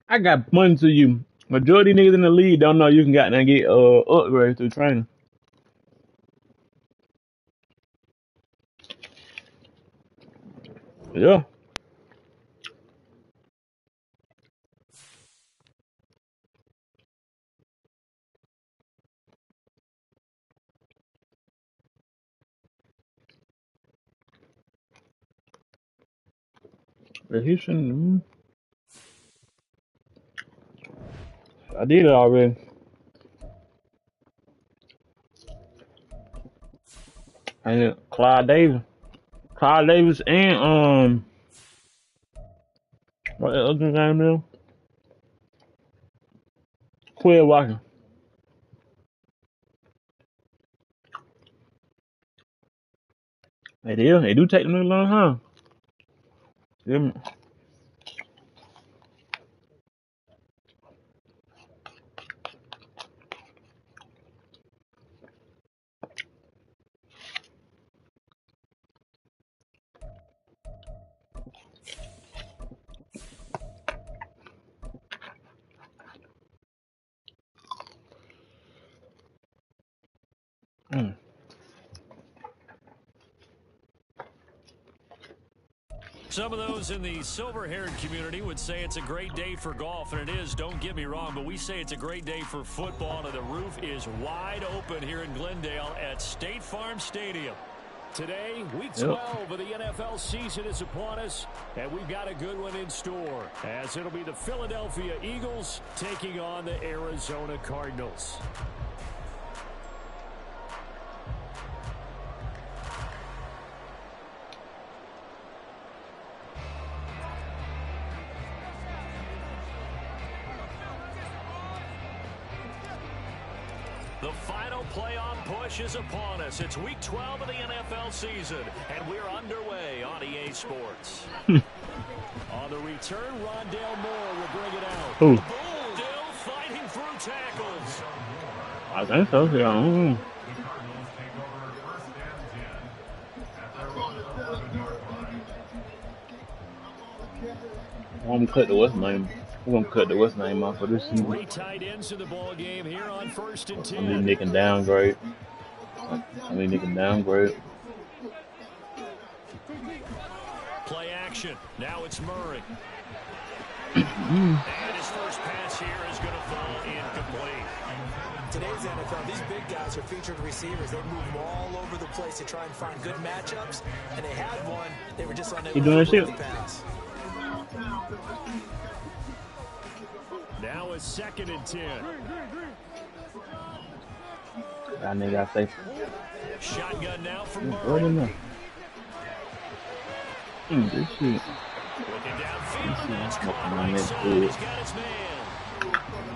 I got money to you. Majority niggas in the league don't know you can goddamn get upgrades through training. Yeah. But he shouldn't. I did it already. And Clyde Davis, and what the other name is? Quay Walker. They do take them a long time. Them, mm. Some of those in the silver-haired community would say it's a great day for golf, and it is, don't get me wrong, but we say it's a great day for football, and the roof is wide open here in Glendale at State Farm Stadium. Today, week 12 of the NFL season is upon us, and we've got a good one in store, as it'll be the Philadelphia Eagles taking on the Arizona Cardinals. The final playoff push is upon us. It's week 12 of the NFL season, and we're underway on EA Sports. On the return, Rondale Moore will bring it out. Who? Still fighting through tackles. I think so. Yeah. I'm gonna cut the what's name. We're gonna cut the what's name off of this season. 3 tight ends in the ball game here on 1st and 10. I mean, Nick and downgrade. Play action. Now it's Murray. And his first pass here is going to fall incomplete. Today's NFL, these big guys are featured receivers. They move all over the place to try and find good matchups, and they had one. They were just unable to complete the pass. Now it's 2nd and 10. That nigga safe. Shotgun now from Murray. This shit. Looking downfield, and it's caught right side. He's got his man.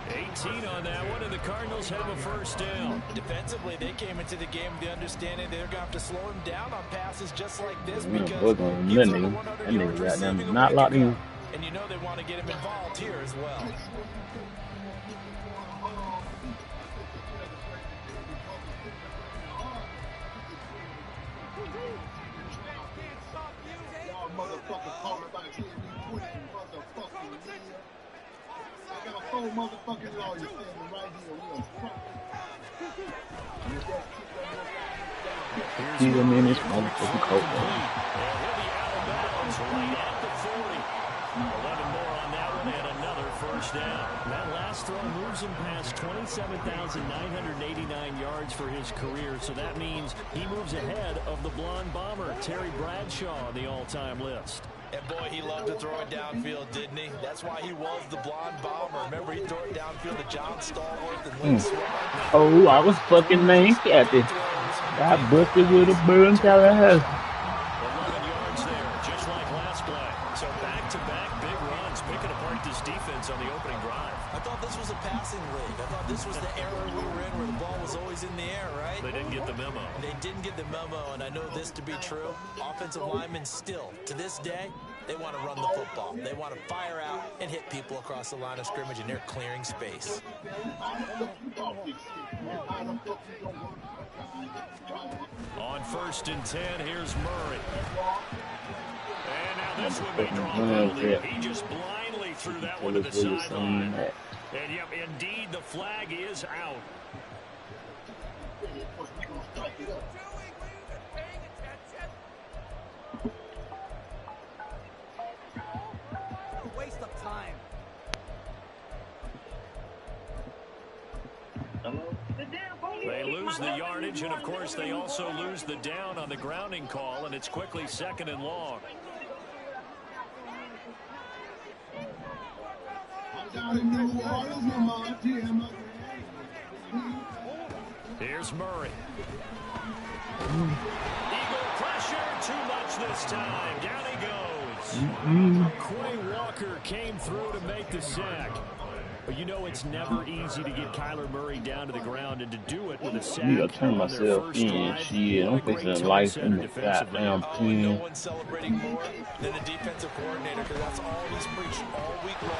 18 on that one, and the Cardinals have a first down. Defensively, they came into the game with the understanding they're going to have to slow him down on passes just like this That nigga got them not locked in. And you know they want to get him involved here as well. Motherfucking law, you're standing right here. He's a minute, motherfucking coat. Right at the 40. 11 more on that one and another first down. That last throw moves him past 27,989 yards for his career, so that means he moves ahead of the blonde bomber, Terry Bradshaw, on the all-time list. And boy, he loved to throw it downfield, didn't he? That's why he was the blonde bomber. Remember, he threw it downfield to John Stallworth and Lynn Swan. Oh, I was fucking main captain. Got busted with a burn Tallahassee. 11 yards there, just like last play. So back-to-back big runs, picking apart this defense on the opening drive. I thought this was a passing league. I thought this was the era we were in where the ball was always in the air, right? They didn't get the memo. They didn't get the memo, and I know this to be true. Offensive linemen still, to this day, they want to run the football. They want to fire out and hit people across the line of scrimmage, and they're clearing space. On 1st and 10, here's Murray. And now this would be drawn penalty. He just blindly he threw that one to the sideline. And yep, indeed, the flag is out. Waste of time. They lose the yardage, and of course they also lose the down on the grounding call, and it's quickly 2nd and long. Here's Murray. Eagle pressure, too much this time. Down he goes. Quay Walker came through to make the sack. But you know it's never easy to get Kyler Murray down to the ground, and to do it with a sack. You gotta turn myself in. Shit, I'm fixing life in the goddamn pen. No one's celebrating more than the defensive coordinator, because that's all he's preached all week long.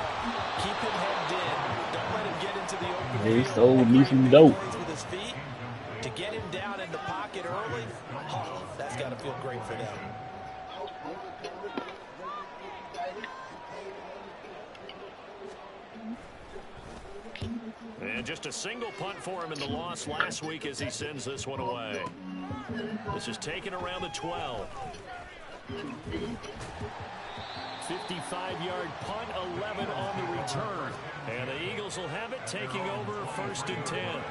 Keep him hemmed in. Don't let him get into the open. They sold me some dope. With his feet, to get him down in the pocket early, that's got to feel great for them. And just a single punt for him in the loss last week as he sends this one away. This is taken around the 12. 55-yard punt, 11 on the return. And the Eagles will have it, taking over 1st and 10.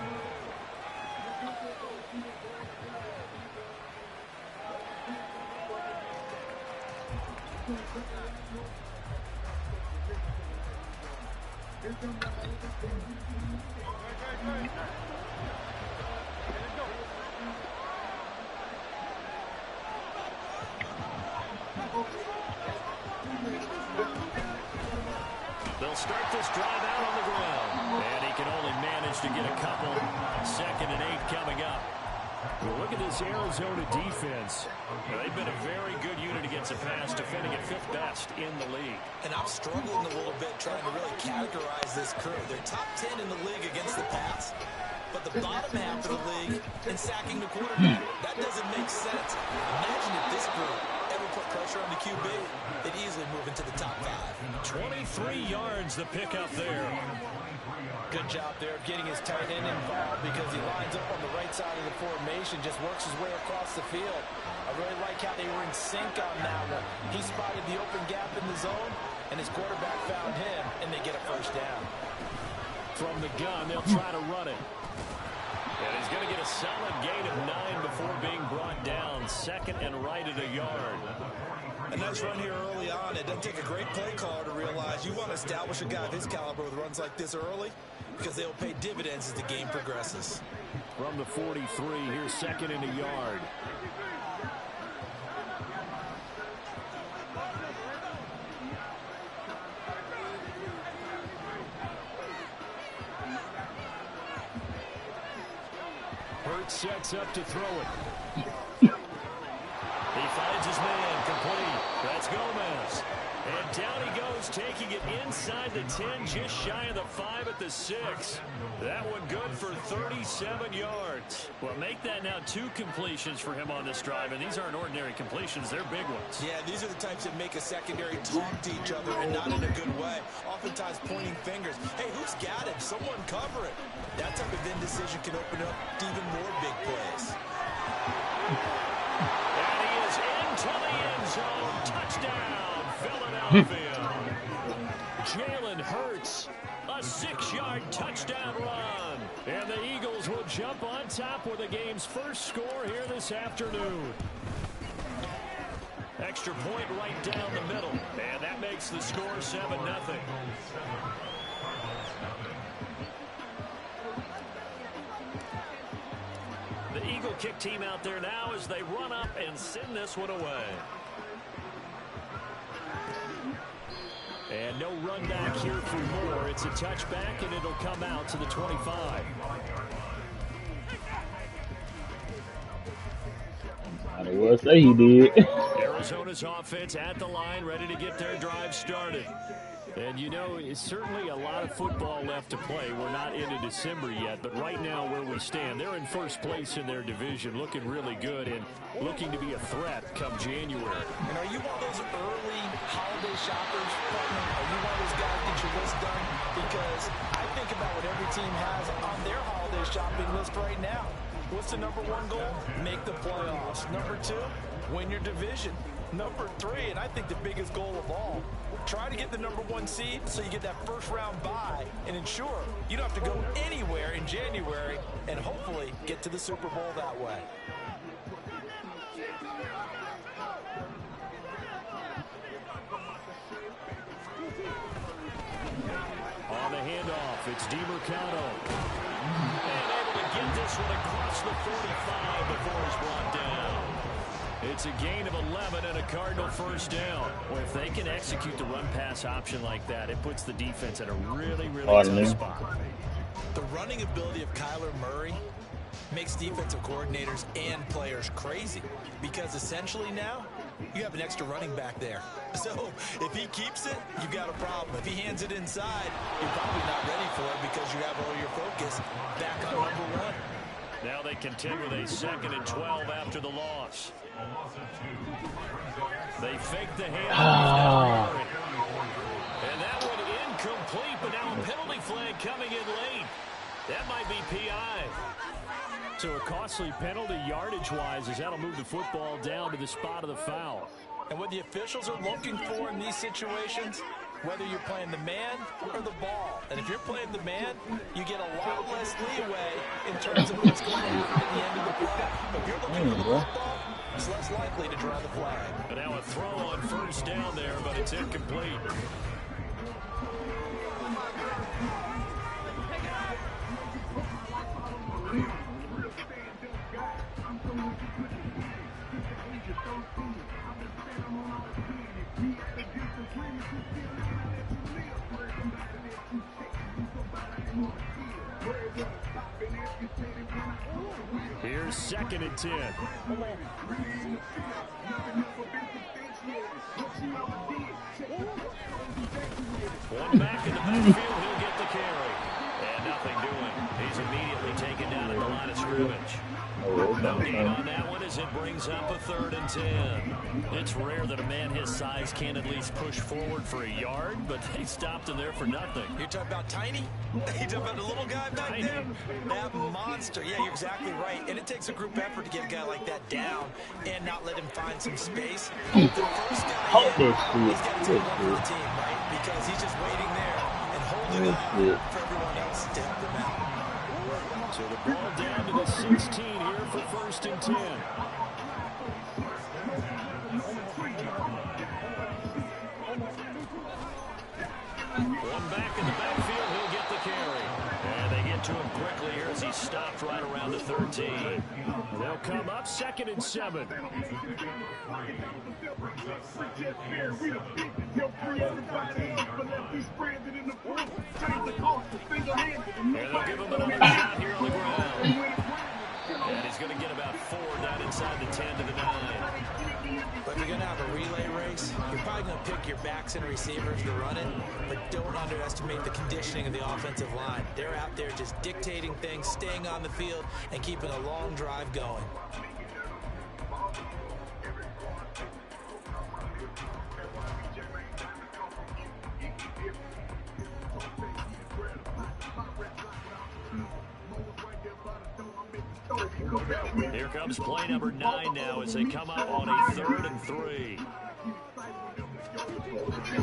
They'll start this drive out on the ground. And he can only manage to get a couple. 2nd and 8 coming up. Well, look at this Arizona defense. They've been a very good unit against the pass, defending at 5th best in the league. And I'm struggling a little bit trying to really categorize this crew. They're top 10 in the league against the pass, but the bottom half of the league in sacking the quarterback. That doesn't make sense. Imagine if this group ever put pressure on the QB, they'd easily move into the top 5. 23 yards the pickup there. Good job there of getting his tight end involved, because he lines up on the right side of the formation, just works his way across the field. I really like how they were in sync on that one. He spotted the open gap in the zone, and his quarterback found him, and they get a 1st down. From the gun, they'll try to run it. And he's going to get a solid gain of 9 before being brought down. 2nd and right at a yard. A nice run here early on. It doesn't take a great play caller to realize you want to establish a guy of his caliber with runs like this early, because they'll pay dividends as the game progresses. From the 43, here's 2nd and a yard. Hurts sets up to throw it. He finds his man, complete. That's Gomez. And down he goes, taking it inside the 10, just shy of the 5 at the 6. That one good for 37 yards. Well, make that now 2 completions for him on this drive, and these aren't ordinary completions. They're big ones. Yeah, these are the types that make a secondary talk to each other, and not in a good way. Oftentimes pointing fingers. Hey, who's got him? Someone cover it. That type of indecision can open up to even more big plays. And he is into the end zone. Touchdown, Philadelphia. Jalen Hurts, a 6-yard touchdown run. And the Eagles will jump on top with the game's first score here this afternoon. Extra point right down the middle. And that makes the score 7-0. The Eagle kick team out there now as they run up and send this one away. And no run back here for Moore. It's a touchback, and it'll come out to the 25. I will say he did. Arizona's offense at the line, ready to get their drive started. And, you know, it's certainly a lot of football left to play. We're not into December yet, but right now where we stand, they're in first place in their division, looking really good and looking to be a threat come January. And are you one of those early holiday shoppers? Are you one of those guys that get your list done? Because I think about what every team has on their holiday shopping list right now. What's the number one goal? Make the playoffs. Number two, win your division. Number three, and I think the biggest goal of all, try to get the number one seed so you get that first round bye and ensure you don't have to go anywhere in January and hopefully get to the Super Bowl that way. On the handoff, it's DiMercado. And able to get this one across the 45 before he's brought down. It's a gain of 11 and a Cardinal first down. Well, if they can execute the run-pass option like that, it puts the defense at a really, really tough spot. The running ability of Kyler Murray makes defensive coordinators and players crazy because essentially now you have an extra running back there. So if he keeps it, you've got a problem. If he hands it inside, you're probably not ready for it because you have all your focus back on number one. Now they contend with a 2nd and 12 after the loss. They fake the handoff. And that one incomplete, but now a penalty flag coming in late. That might be PI. So a costly penalty yardage-wise as that'll move the football down to the spot of the foul. And what the officials are looking for in these situations, whether you're playing the man or the ball. And if you're playing the man, you get a lot less leeway in terms of what's going to happen at the end of the play. But if you're looking for the football, it's less likely to draw the flag. And now a throw on first down there, but it's incomplete. Here's 2nd and 10. One back in the backfield, he'll get the carry. And nothing doing. He's immediately taken down at the line of scrimmage. No gain on that one as it brings up a 3rd and 10. It's rare that a man his size can at least push forward for a yard, but they stopped him there for nothing. You're talking about Tiny? You're talking about the little guy back there? That monster. Yeah, you're exactly right. And it takes a group effort to get a guy like that down and not let him find some space. The first guy he's got to take one for the team, right? Because he's just waiting there and holding out for everyone else to help him out. So the ball down to the 16 here for 1st and 10. One back in the backfield, he'll get the carry. And they get to him quickly here as he stopped right around the 13. They'll come up 2nd and 7. And they'll give him another shot here on the ground. And he's going to get about 4 down inside the 10 to the 9. But if you're going to have a relay race, you're probably going to pick your backs and receivers to run it, but don't underestimate the conditioning of the offensive line. They're out there just dictating things, staying on the field, and keeping a long drive going. Here comes play number 9 now as they come up on a 3rd and 3.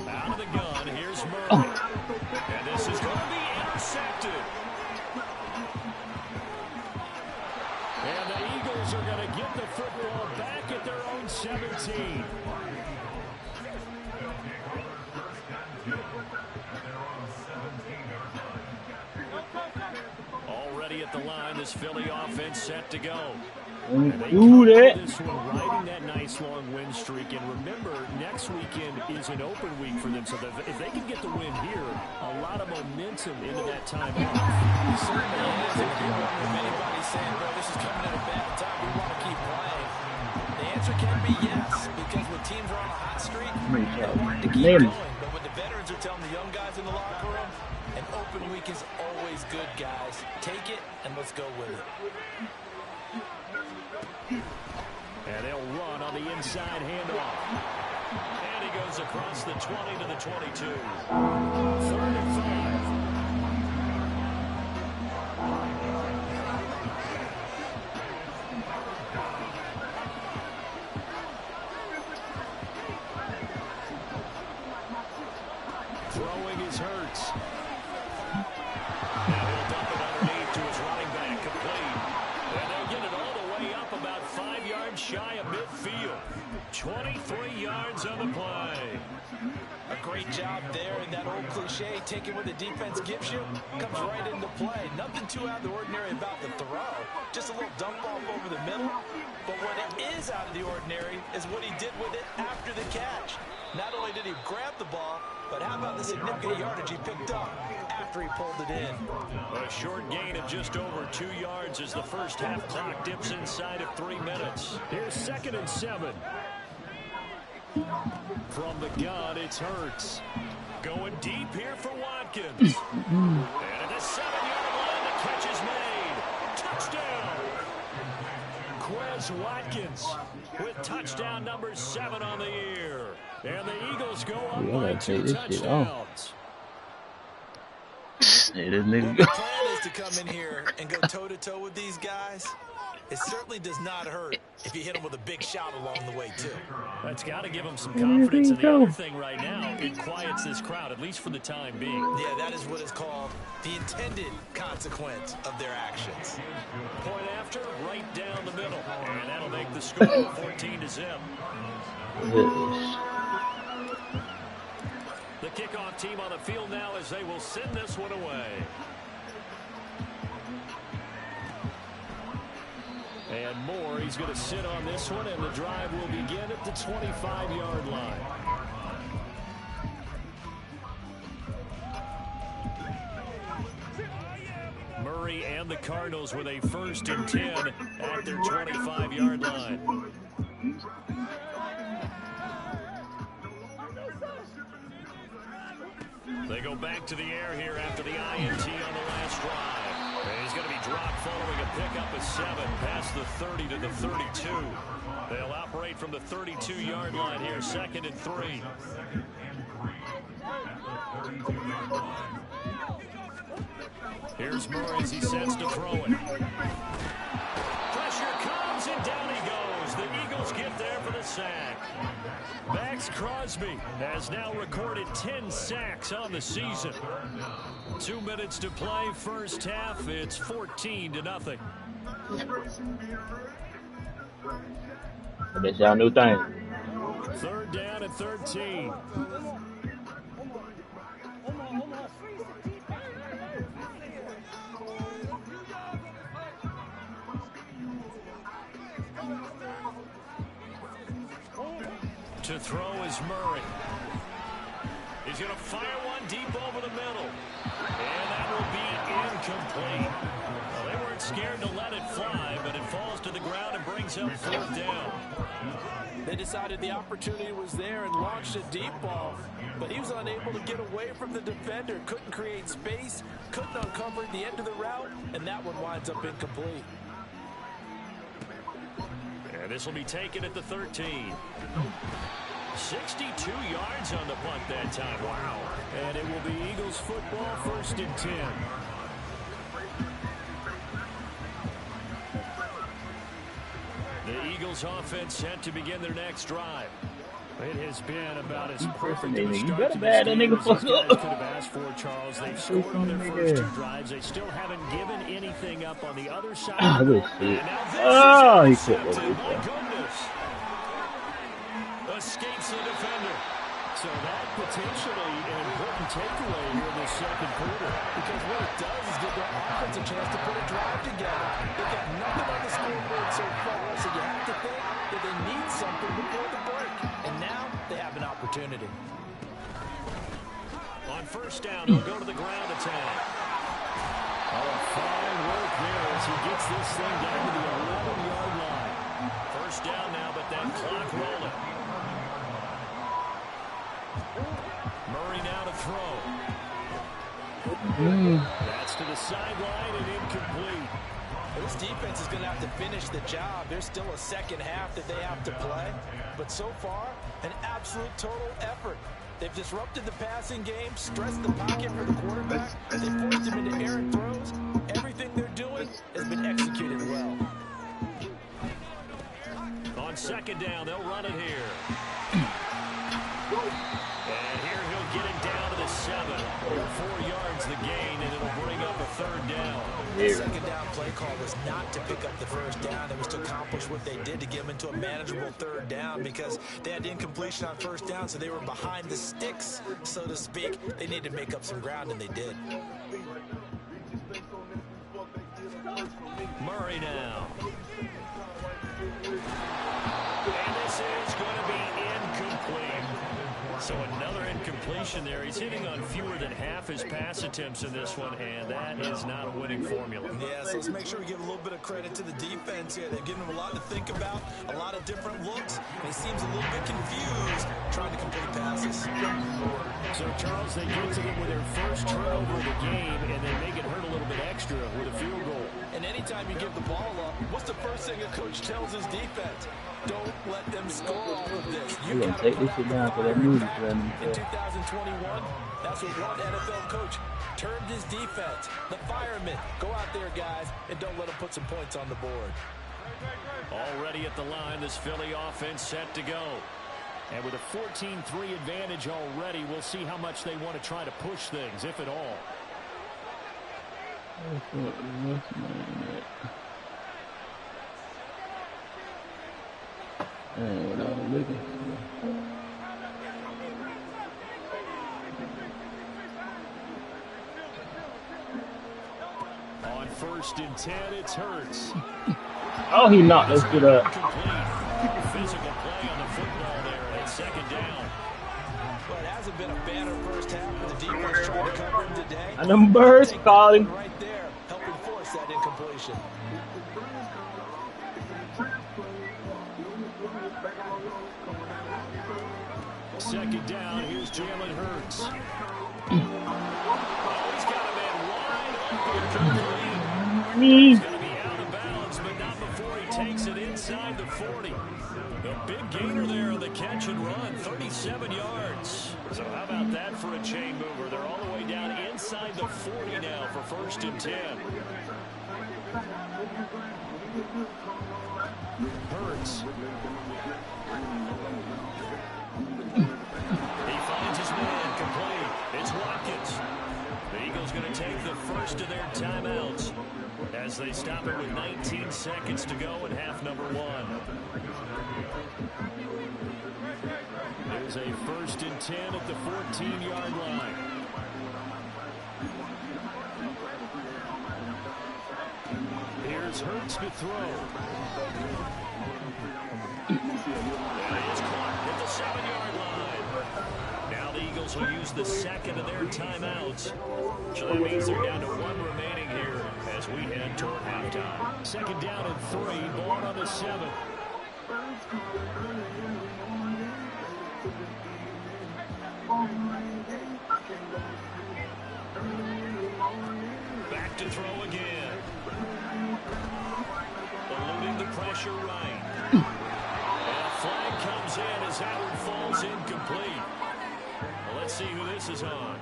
Out of the gun, here's Murray. And this is going to be intercepted. And the Eagles are going to get the football back at their own 17. Already at the line, this Philly offense set to go. And they come this one riding that nice long win streak. And remember, next weekend is an open week for them. So that if they can get the win here, a lot of momentum into that time off. Certainly is. And if anybody's saying, bro, this is coming at a bad time, we want to keep playing, the answer can be yes, because when teams are on a hot streak, they want to keep going. But when the veterans are telling the young guys in the locker room, an open week is always good, guys. Take it, and let's go with it. And they'll run on the inside handoff. And he goes across the 20 to the 22. 3rd and 5. Throwing is Hurts. Now he'll dump it underneath to his running back, complete. And they'll get it all the way up about 5 yards shy of midfield. 23 yards on the play. A great job there, and that old cliche, taking what the defense gives you, comes right into play. Nothing too out of the ordinary about the throw. Just a little dump off over the middle. But what is out of the ordinary is what he did with it after the catch. Not only did he grab the ball, but how about the significant yardage he picked up after he pulled it in? A short gain of just over 2 yards as the first half clock dips inside of 3 minutes. Here's 2nd and 7. From the gun, it's Hurts. Going deep here for Watkins. And at the 7-yard line, the catch is made. Touchdown! Quez Watkins with touchdown number 7 on the year. And the Eagles go up by 2 touchdowns. Hey, this nigga. The plan is to come in here and go toe-to-toe with these guys. It certainly does not hurt if you hit them with a big shot along the way, too. That's got to give them some confidence. And the other thing right now, it quiets this crowd, at least for the time being. Yeah, that is what is called the intended consequence of their actions. Point after, right down the middle. And that'll make the score 14-0. The kickoff team on the field now as they will send this one away. And Moore, he's going to sit on this one, and the drive will begin at the 25-yard line. Murray and the Cardinals with a 1st and 10 at their 25-yard line. They go back to the air here after the INT on the last drive. And he's going to be dropped following a pickup of 7 past the 30 to the 32. They'll operate from the 32-yard line here, 2nd and 3. Here's Murray as he sets to throw it. Pressure comes, and down he goes. The Eagles get there for the sack. Max Crosby has now recorded 10 sacks on the season. 2 minutes to play, first half. It's 14-0. That's y'all new thing. 3rd down and 13. To throw is Murray. He's going to fire one deep over the middle. And that will be incomplete. Well, they weren't scared to let it fly, but it falls to the ground and brings up 4th down. They decided the opportunity was there and launched a deep ball, but he was unable to get away from the defender, couldn't create space, couldn't uncover the end of the route, and that one winds up incomplete. And this will be taken at the 13. 62 yards on the punt that time. Wow. And it will be Eagles football, 1st and 10. The Eagles offense set to begin their next drive. It has been about as perfect of a start to this game as these guys could have asked for, Charles. They've scored on their first 2 drives. They still haven't given anything up on the other side. Oh, he put My goodness. Escapes the defender. So that potentially an important takeaway here in this 2nd quarter. Because what it does is give their offense a chance to put a drive together. They've got nothing on the scoreboard so far, so you have to think that they need something before the break. And now they have an opportunity. On On first down, he'll go to the ground attack. Oh, fine work there as he gets this thing down to the 11-yard line. First down now, but that clock rolling. Murray now to throw. That's to the sideline and incomplete. This defense is going to have to finish the job. There's still a second half that they have to play. But so far, an absolute total effort. They've disrupted the passing game, stressed the pocket for the quarterback. They forced him into errant throws. Everything they're doing has been executed well. On second down, they'll run it here. And here he'll get it down to the 7. 4 yards the gain, and it'll bring up a third down. The second down play call was not to pick up the first down. It was to accomplish what they did to get them into a manageable third down because they had incompletion on first down, so they were behind the sticks, so to speak. They needed to make up some ground, and they did. Murray now. And this is going to be incomplete. So another incompletion there. He's hitting on fewer than half his pass attempts in this one, and that is not a winning formula. Yeah, so let's make sure we give a little bit of credit to the defense here. They've given him a lot to think about, a lot of different looks, and he seems a little bit confused trying to complete passes. So, Charles, they get to them with their first turnover of the game, and they make it hurt a little bit extra with a field goal. And anytime you give the ball up, what's the first thing a coach tells his defense? Don't let them score all of this. We're going to take this shit down for that music. In 2021, that's what one NFL coach termed his defense. The firemen. Go out there, guys, and don't let them put some points on the board. Already at the line, this Philly offense set to go. And with a 14-3 advantage already, we'll see how much they want to try to push things, if at all. What I'm looking for. On first and 10, it's Hurts. Oh, he knocked that shit up. Physical play on the football there, and it's second down. Well, it hasn't been a banner first half for the defense trying to cover him today. And them birds calling. Right there, helping force that incompletion. Second down, here's Jalen Hurts. Oh, he's got a man wide open. He's going to be out of bounds, but not before he takes it inside the 40. A big gainer there on the catch and run, 37 yards. So how about that for a chain mover? They're all the way down inside the 40 now for first and 10. Hurts. He finds his man complete. It's Watkins. The Eagles going to take the first of their timeouts as they stop it with 19 seconds to go in half number 1. There's a first and 10 at the 14-yard line. Here's Hurts to throw. That is caught at the 7-yard line. Now the Eagles will use the second of their timeouts. So that means they're down to 1 remaining here as we head toward halftime. Second down and 3, ball on the 7. Back to throw again. Eluding the pressure right. And a flag comes in as Howard falls incomplete. Well, let's see who this is on.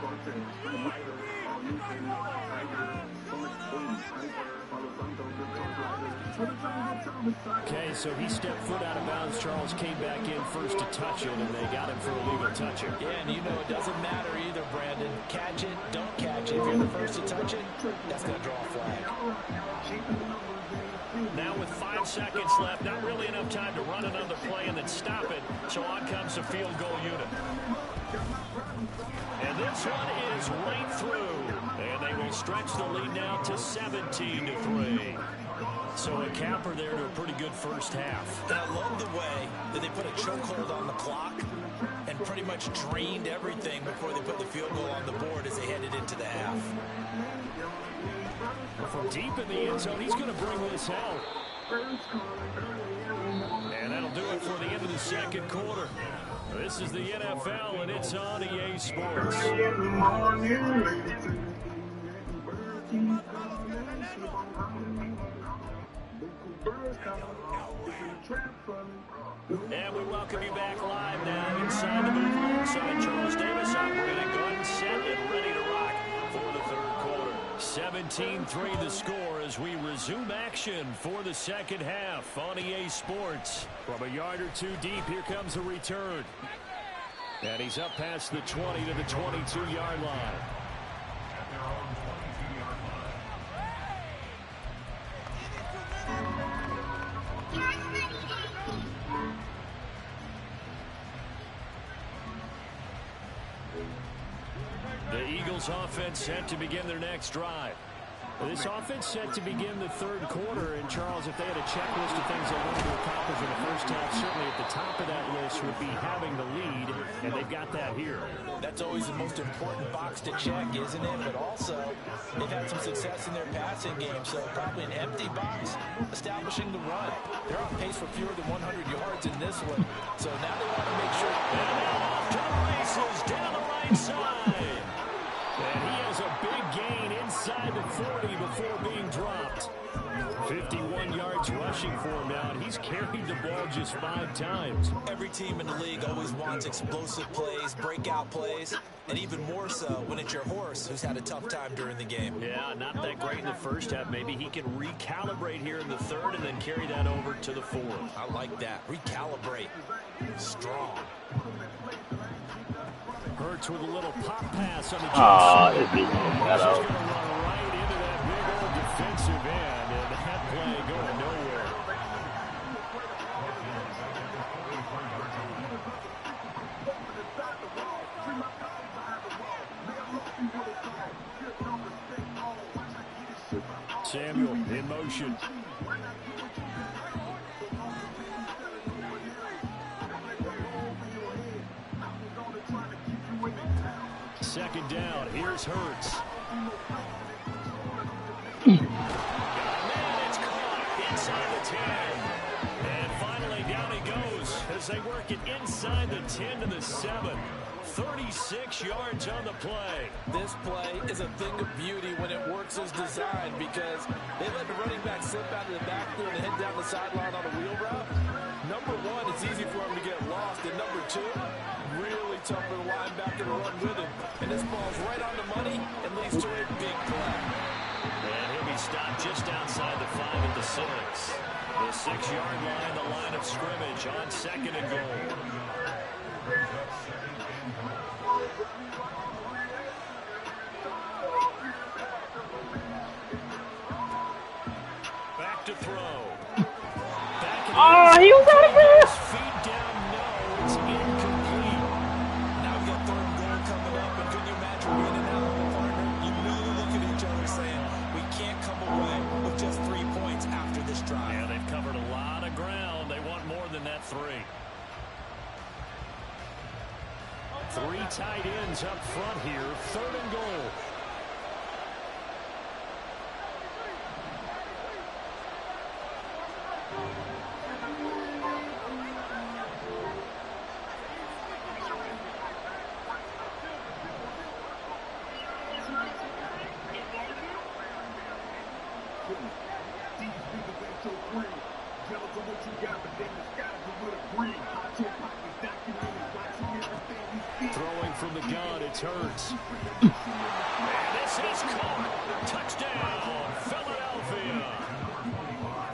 Okay, so he stepped foot out of bounds. Charles came back in first to touch it, and they got him for a legal toucher. Yeah, and you know it doesn't matter either, Brandon. Catch it, don't catch it. If you're the first to touch it, that's going to draw a flag. Now with 5 seconds left, not really enough time to run another play and then stop it. So on comes the field goal unit. And this one is right through. And they will stretch the lead now to 17-3. So a capper there to a pretty good first half. And I love the way that they put a chokehold on the clock and pretty much drained everything before they put the field goal on the board as they headed into the half. From deep in the end zone, he's going to bring this out. And that'll do it for the end of the second quarter. This is the NFL, and it's on EA Sports. And we welcome you back live now inside the booth alongside Charles Davis, operating gun set and ready to rock for the third quarter. 17-3 the score as we resume action for the second half on EA Sports. From a yard or two deep, here comes a return. And he's up past the 20 to the 22-yard line. The Eagles offense set to begin their next drive. This offense set to begin the third quarter. And, Charles, if they had a checklist of things they wanted to accomplish in the first half, certainly at the top of that list would be having the lead, and they've got that here. That's always the most important box to check, isn't it? But also, they've had some success in their passing game, so probably an empty box establishing the run. They're on pace for fewer than 100 yards in this one, so now they want to make sure. And now off to the races down the right side. And he has a big gain inside the 40 before being dropped. 51 yards rushing for him now, and he's carried the ball just 5 times. Every team in the league always wants explosive plays, breakout plays, and even more so when it's your horse who's had a tough time during the game. Yeah, not that great in the first half. Maybe he can recalibrate here in the third and then carry that over to the fourth. I like that. Recalibrate. Strong. Hurts with a little pop pass on the This is got out. going to run right into that big old defensive end, and that play going nowhere. Samuel in motion. Second down. Here's Hurts. Man, it's caught inside the 10. And finally, down he goes as they work it inside the 10 to the 7. 36 yards on the play. This play is a thing of beauty when it works as designed because they let the running back slip out of the backfield and head down the sideline on a wheel route. Number one, it's easy for him to get lost. And number two, really tough for the linebacker to run with him. And this ball's right on the money and leads to a big play. And he'll be stopped just outside the 5 at the 6. The 6-yard line, the line of scrimmage on second and goal. Back to throw. He was out of there. Feet down, no, it's incomplete. Now we've got third and goal coming up, and can you imagine being an Alabama partner? You really look at each other saying, we can't come away with just 3 points after this drive. Yeah, they've covered a lot of ground. They want more than that 3. 3 tight ends up front here. Third and goal. Throwing from the gun, it's Hurts. And this is caught. Touchdown, Philadelphia.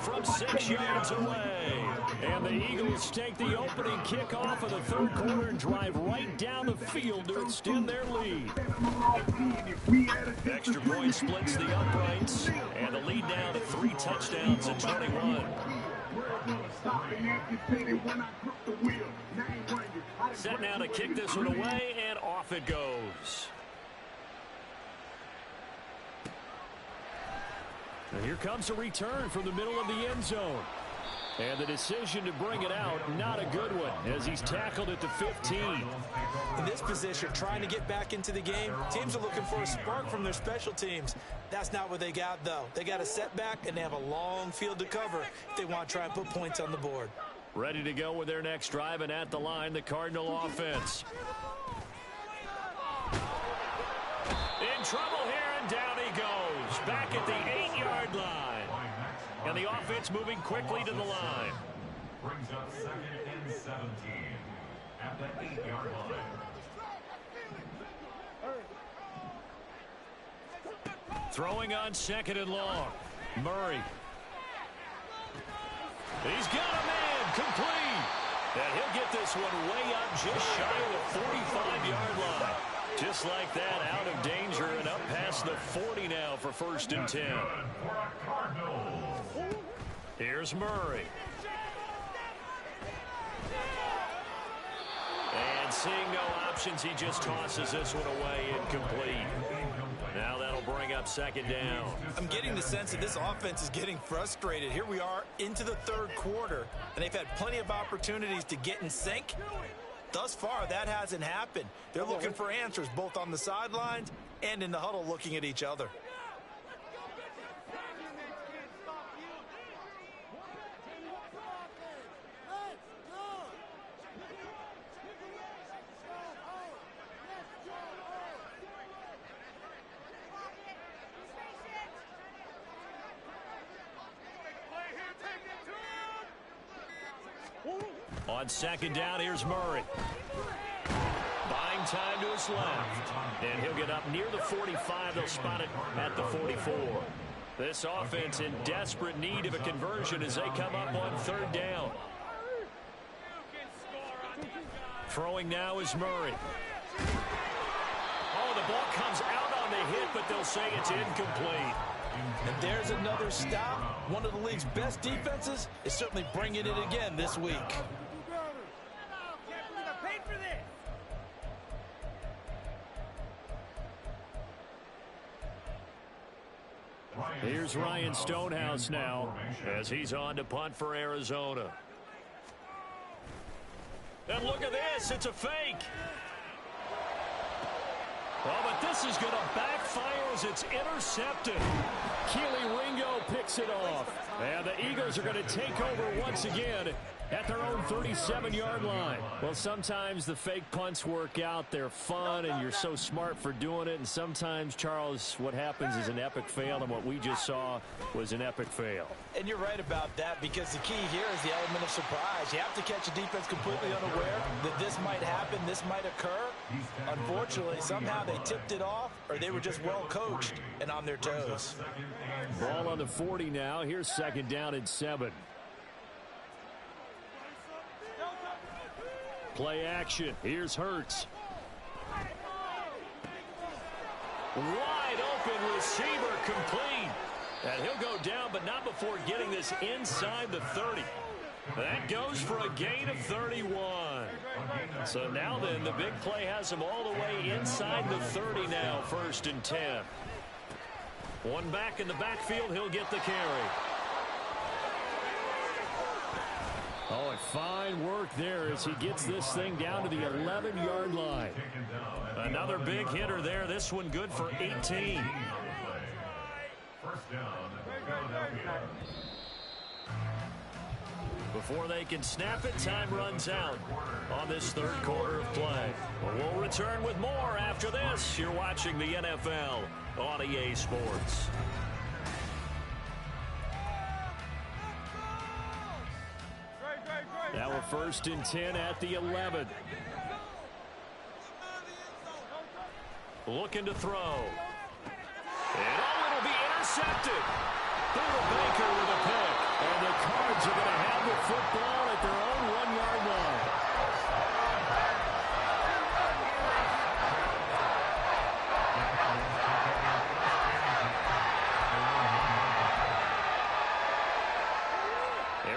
From 6 yards away. And the Eagles take the opening kickoff of the third quarter and drive right down the field to extend their lead. Extra point splits the uprights. And the lead now to 3 touchdowns and 21. Set now to kick this one away, and off it goes. And here comes a return from the middle of the end zone. And the decision to bring it out, not a good one, as he's tackled at the 15. In this position, trying to get back into the game, teams are looking for a spark from their special teams. That's not what they got, though. They got a setback, and they have a long field to cover if they want to try and put points on the board. Ready to go with their next drive, and at the line, the Cardinal offense. In trouble here, and down he goes. Back at the 8-yard line. And the offense moving quickly to the line. Brings up 2nd and 17 at the 8-yard line. Throwing on 2nd and long. Murray. He's got a man complete. And he'll get this one way up just shy of the 45-yard line. Just like that, out of danger and up past the 40 now for 1st and 10. Here's Murray. And seeing no options, he just tosses this one away incomplete. Now that'll bring up 2nd down. I'm getting the sense that this offense is getting frustrated. Here we are into the 3rd quarter, and they've had plenty of opportunities to get in sync. Thus far, that hasn't happened. They're looking for answers both on the sidelines and in the huddle looking at each other. On 2nd down, here's Murray. Buying time to his left. And he'll get up near the 45. They'll spot it at the 44. This offense in desperate need of a conversion as they come up on 3rd down. Throwing now is Murray. Oh, the ball comes out on the hit, but they'll say it's incomplete. And there's another stop. One of the league's best defenses is certainly bringing it again this week. Here's Ryan Stonehouse now as he's on to punt for Arizona. And look at this. It's a fake. Oh, but this is going to backfire as it's intercepted. Keely Ringo picks it off. And the Eagles are going to take over once again at their own 37-yard line. Well, sometimes the fake punts work out. They're fun, and you're so smart for doing it. And sometimes, Charles, what happens is an epic fail, and what we just saw was an epic fail. And you're right about that, because the key here is the element of surprise. You have to catch a defense completely unaware that this might happen, this might occur. Unfortunately, somehow they tipped it off, or they were just well coached and on their toes. Ball on the 40 now. Here's 2nd down and 7. Play action. Here's Hurts. Wide open receiver complete. And he'll go down, but not before getting this inside the 30. That goes for a gain of 31. So now then, the big play has him all the way inside the 30 now, 1st and 10. One back in the backfield, he'll get the carry. Oh, and fine work there as he gets this thing down to the 11-yard line. Another big hitter there. This one good for 18. 1st down, Philadelphia. Before they can snap it, time runs out on this 3rd quarter of play. Well, we'll return with more after this. You're watching the NFL on EA Sports. Now we're 1st and 10 at the 11. Looking to throw. And it'll be intercepted. Through the Baker with a pick. And the Cards are going to have the football at their own 1-yard line.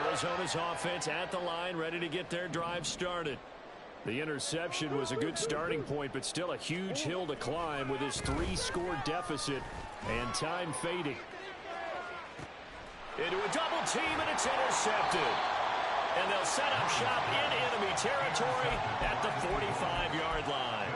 Arizona's offense at the line, ready to get their drive started. The interception was a good starting point, but still a huge hill to climb with his 3-score deficit and time fading. Into a double team, and it's intercepted. And they'll set up shop in enemy territory at the 45-yard line.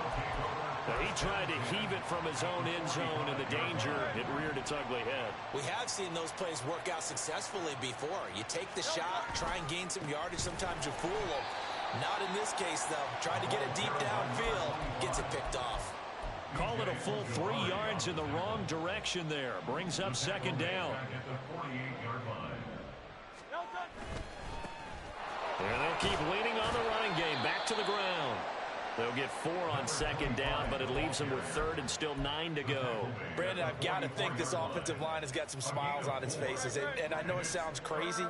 He tried to heave it from his own end zone, and the danger, it reared its ugly head. We have seen those plays work out successfully before. You take the shot, try and gain some yardage. Sometimes you fool them. Not in this case, though. Trying to get it deep downfield, gets it picked off. Call it a full 3 yards in the wrong direction there. Brings up second down. And they'll keep leaning on the running game. Back to the ground. They'll get 4 on second down, but it leaves them with third and still 9 to go. Brandon, I've got to think this offensive line has got some smiles on its faces. And I know it sounds crazy,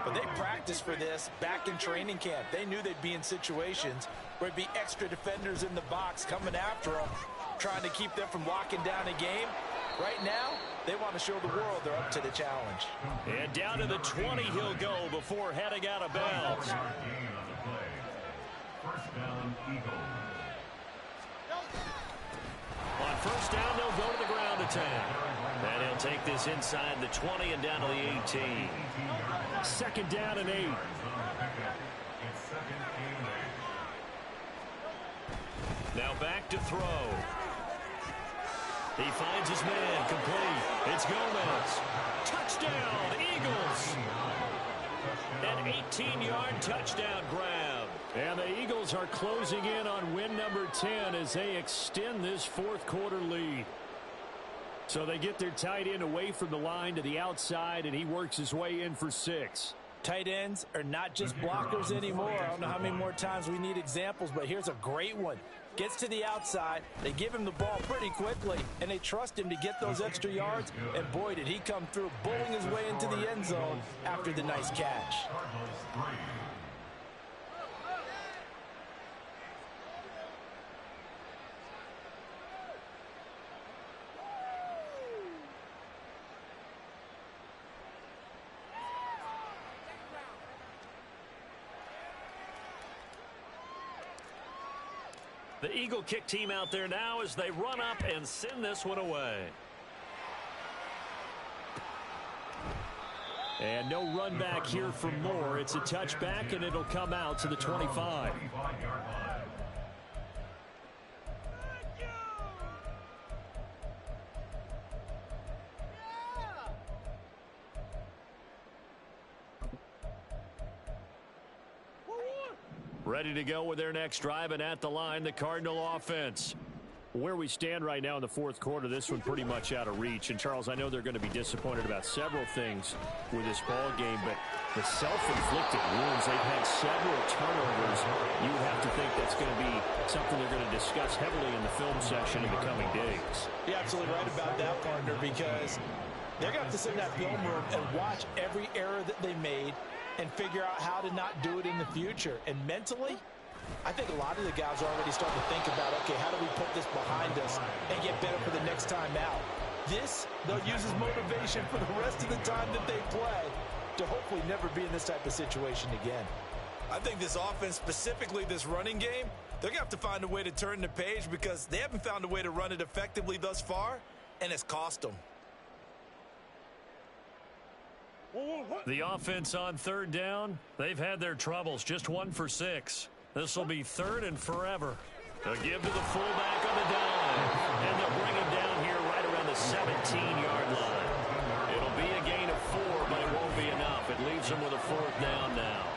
but they practiced for this back in training camp. They knew they'd be in situations where there'd be extra defenders in the box coming after them, trying to keep them from locking down a game. Right now, they want to show the world they're up to the challenge. And down to the 20 he'll go before heading out of bounds. First down, Eagles. On first down, they'll go to the ground attack. And he'll take this inside the 20 and down to the 18. Second down and 8. It's second and 8. Now back to throw. He finds his man, complete. It's Gomez. Touchdown, Eagles. An 18-yard touchdown grab. And the Eagles are closing in on win number 10 as they extend this fourth quarter lead. So they get their tight end away from the line to the outside, and he works his way in for 6. Tight ends are not just blockers anymore. I don't know how many more times we need examples, but here's a great one. Gets to the outside, they give him the ball pretty quickly, and they trust him to get those extra yards, and boy, did he come through, bowling his way into the end zone after the nice catch. The Eagle kick team out there now as they run up and send this one away. And no run back here for Moore. It's a touchback, and it'll come out to the 25. Ready to go with their next drive, and at the line, the Cardinal offense. Where we stand right now in the fourth quarter, this one pretty much out of reach. And, Charles, I know they're going to be disappointed about several things with this ball game, but the self-inflicted wounds, they've had several turnovers. You would have to think that's going to be something they're going to discuss heavily in the film section in the coming days. You're absolutely right about that, partner, because they're going to have to sit in that film room and watch every error that they made and figure out how to not do it in the future. And mentally, I think a lot of the guys are already starting to think about, okay, how do we put this behind us and get better for the next time out? This, they'll use as motivation for the rest of the time that they play to hopefully never be in this type of situation again. I think this offense, specifically this running game, they're going to have to find a way to turn the page because they haven't found a way to run it effectively thus far, and it's cost them. The offense on third down, they've had their troubles, just 1 for 6. This will be third and forever. They'll give to the fullback on the dime, and they'll bring him down here right around the 17-yard line. It'll be a gain of 4, but it won't be enough. It leaves them with a fourth down now.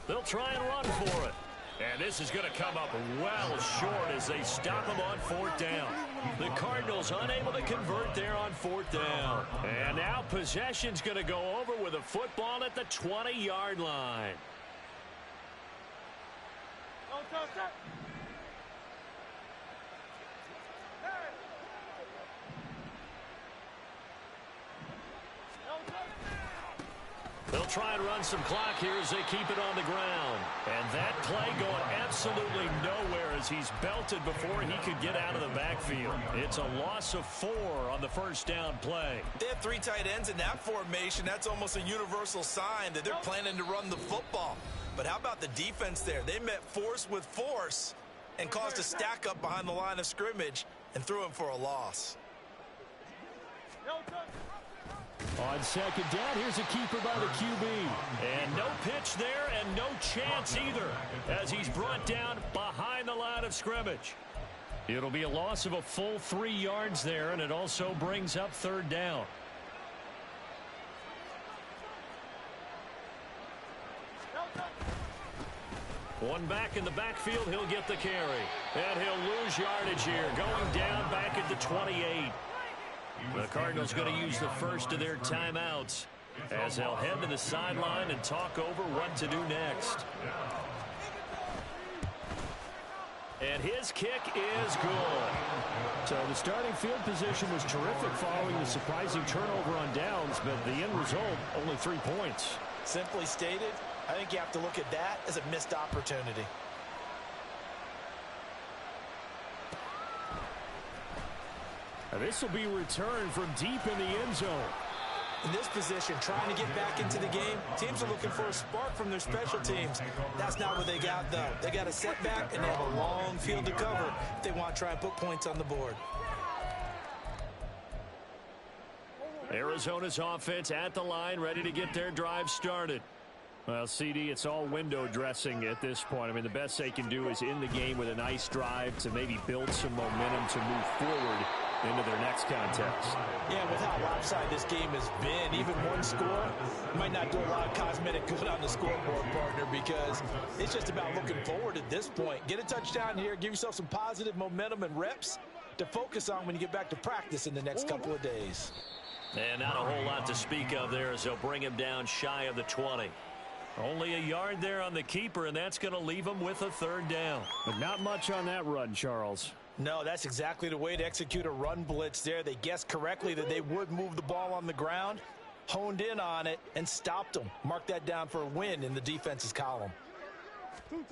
They'll try and run for it. And this is going to come up well short as they stop them on fourth down. The Cardinals unable to convert there on fourth down. And now possession's going to go over with a football at the 20-yard line. try and run some clock here as they keep it on the ground. And that play going absolutely nowhere as he's belted before he could get out of the backfield. It's a loss of 4 on the first down play. They have 3 tight ends in that formation. That's almost a universal sign that they're planning to run the football. But how about the defense there? They met force with force and caused a stack up behind the line of scrimmage and threw him for a loss. On second down, here's a keeper by the QB. And no pitch there and no chance either as he's brought down behind the line of scrimmage. It'll be a loss of a full 3 yards there, and it also brings up third down. One back in the backfield, he'll get the carry. And he'll lose yardage here, going down back at the 28. The Cardinals going to use the first of their timeouts as they'll head to the sideline and talk over what to do next. And his kick is good. So the starting field position was terrific following the surprising turnover on downs, but the end result, only 3 points. Simply stated, I think you have to look at that as a missed opportunity. This will be returned from deep in the end zone. In this position, trying to get back into the game, teams are looking for a spark from their special teams. That's not what they got, though. They got a setback, and they have a long field to cover if they want to try and put points on the board. Arizona's offense at the line, ready to get their drive started. Well, CD, it's all window dressing at this point. I mean, the best they can do is in the game with a nice drive to maybe build some momentum to move forward into their next contest. Yeah, with how lopsided this game has been, even one score might not do a lot of cosmetic good on the scoreboard, partner, because it's just about looking forward at this point. Get a touchdown here, give yourself some positive momentum and reps to focus on when you get back to practice in the next couple of days. And not a whole lot to speak of there as they'll bring him down shy of the 20. Only a yard there on the keeper, and that's going to leave him with a third down. But not much on that run, Charles. No, that's exactly the way to execute a run blitz there. They guessed correctly that they would move the ball on the ground, honed in on it, and stopped them. Mark that down for a win in the defense's column. On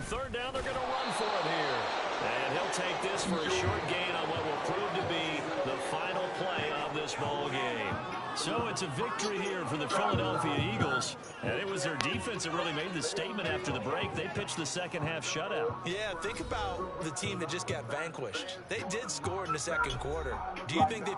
third down, they're going to run for it here. And he'll take this for a short gain on what will prove to be the final play of this ball game. So it's a victory here for the Philadelphia Eagles. And it was their defense that really made the statement after the break. They pitched the second half shutout. Yeah, think about the team that just got vanquished. They did score in the second quarter. Do you think they